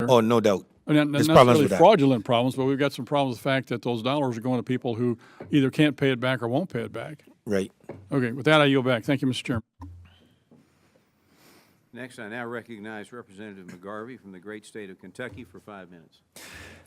Oh, no doubt. I mean, not There's problems necessarily with that. fraudulent problems, but we've got some problems with the fact that those dollars are going to people who either can't pay it back or won't pay it back. Right. Okay, with that, I yield back. Thank you, Mr. Chairman. Next, I now recognize Representative McGarvey from the great state of Kentucky for 5 minutes.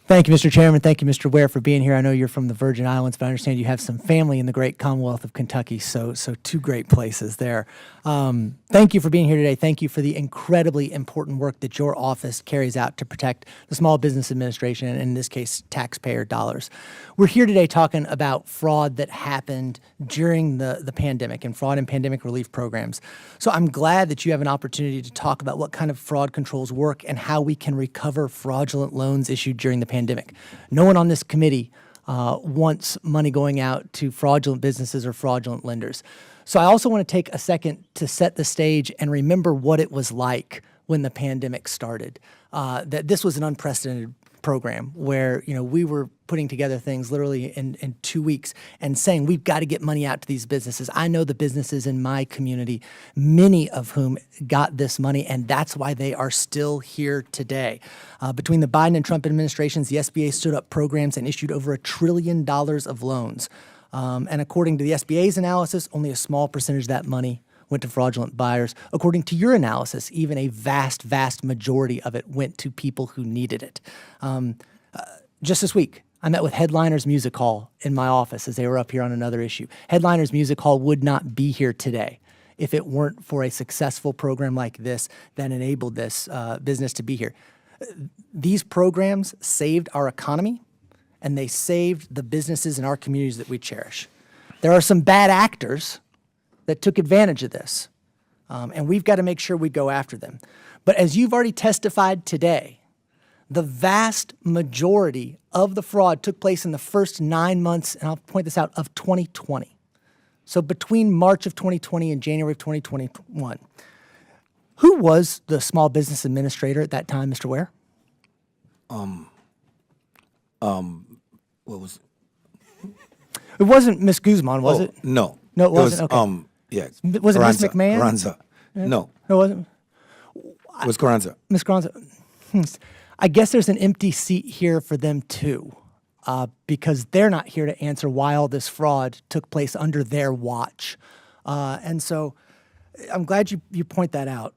Thank you, Mr. Chairman. Thank you, Mr. Ware, for being here. I know you're from the Virgin Islands, but I understand you have some family in the great Commonwealth of Kentucky, so two great places there. Thank you for being here today. Thank you for the incredibly important work that your office carries out to protect the Small Business Administration, and in this case, taxpayer dollars. We're here today talking about fraud that happened during the pandemic and fraud and pandemic relief programs. So I'm glad that you have an opportunity to talk about what kind of fraud controls work and how we can recover fraudulent loans issued during the pandemic. No one on this committee wants money going out to fraudulent businesses or fraudulent lenders. So I also want to take a second to set the stage and remember what it was like when the pandemic started. That this was an unprecedented program where, you know, we were putting together things literally in 2 weeks and saying we've got to get money out to these businesses. I know the businesses in my community, many of whom got this money, and that's why they are still here today. Between the Biden and Trump administrations, the SBA stood up programs and issued over $1 trillion of loans. And according to the SBA's analysis, only a small percentage of that money went to fraudulent buyers. According to your analysis, even a vast, vast majority of it went to people who needed it. Just this week, I met with Headliners Music Hall in my office as they were up here on another issue. Headliners Music Hall would not be here today if it weren't for a successful program like this that enabled this business to be here. These programs saved our economy, and they saved the businesses in our communities that we cherish. There are some bad actors that took advantage of this, and we've got to make sure we go after them. But as you've already testified today, the vast majority of the fraud took place in the first 9 months, and I'll point this out, of 2020. So between March of 2020 and January of 2021. Who was the small business administrator at that time, Mr. Ware? What was It wasn't Ms. Guzman, was it? No. No, it wasn't? Okay. Yeah. Was it Ms. Carranza. McMahon? Carranza. No, No, it wasn't. it was Carranza. Ms. Carranza. I guess there's an empty seat here for them too, because they're not here to answer why all this fraud took place under their watch. And so I'm glad you point that out.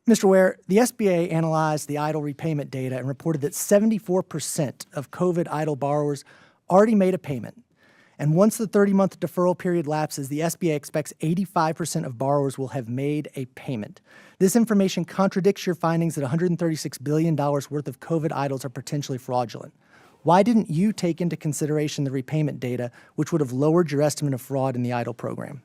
Mr. Ware, the SBA analyzed the EIDL repayment data and reported that 74% of COVID EIDL borrowers already made a payment. And once the 30-month deferral period lapses, the SBA expects 85% of borrowers will have made a payment. This information contradicts your findings that $136 billion worth of COVID EIDLs are potentially fraudulent. Why didn't you take into consideration the repayment data, which would have lowered your estimate of fraud in the EIDL program?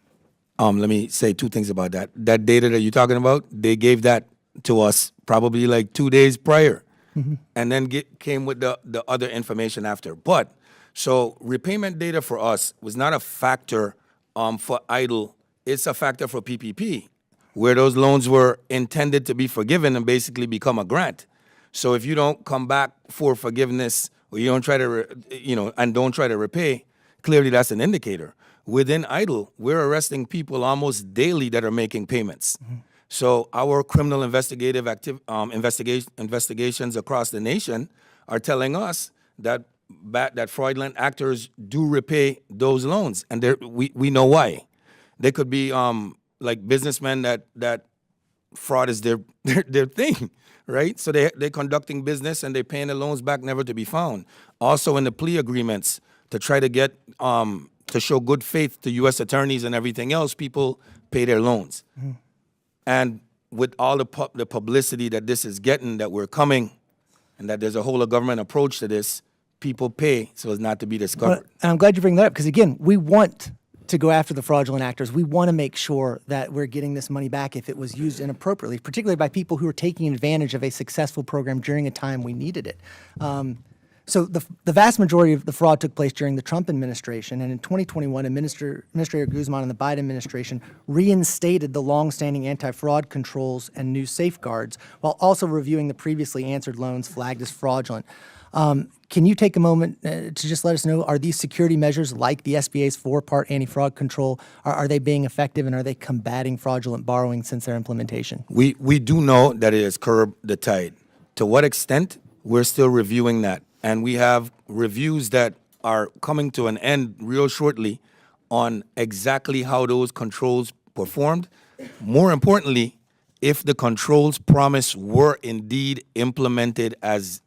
Let me say two things about that. That data that you're talking about, they gave that to us probably like 2 days prior, and then came with the other information after. But so repayment data for us was not a factor for EIDL. It's a factor for PPP, where those loans were intended to be forgiven and basically become a grant. So if you don't come back for forgiveness, or you don't try to, and don't try to repay, clearly that's an indicator. Within EIDL, we're arresting people almost daily that are making payments. So our criminal investigative investigations across the nation are telling us that fraudulent actors do repay those loans, and we know why. They could be like businessmen that fraud is their thing, right? So they're conducting business and they're paying the loans back, never to be found. Also in the plea agreements, to try to get to show good faith to U.S. attorneys and everything else, people pay their loans. And with all the publicity that this is getting, that we're coming, and that there's a whole of government approach to this, people pay so as not to be discovered. And I'm glad you bring that up, because again, we want to go after the fraudulent actors. We want to make sure that we're getting this money back if it was used inappropriately, particularly by people who are taking advantage of a successful program during a time we needed it. So the vast majority of the fraud took place during the Trump administration, and in 2021, Administrator Guzman and the Biden administration reinstated the longstanding anti-fraud controls and new safeguards, while also reviewing the previously answered loans flagged as fraudulent. Can you take a moment to just let us know, are these security measures like the SBA's 4-part anti-fraud control, are they being effective, and are they combating fraudulent borrowing since their implementation? We do know that it has curbed the tide To what extent, we're still reviewing that. And we have reviews that are coming to an end real shortly on exactly how those controls performed. More importantly, if the controls promised were indeed implemented as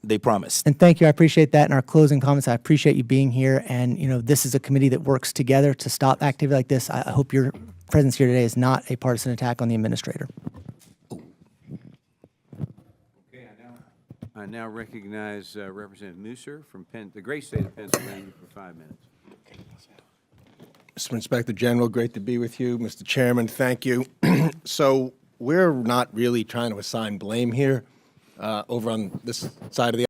they promised. And thank you. I appreciate that. In our closing comments, I appreciate you being here. And, you know, this is a committee that works together to stop activity like this. I hope your presence here today is not a partisan attack on the administrator. Okay, I now recognize Representative Musser from the great state of Pennsylvania for 5 minutes. Mr. Inspector General, great to be with you. Mr. Chairman, thank you. So we're not really trying to assign blame here over on this side of the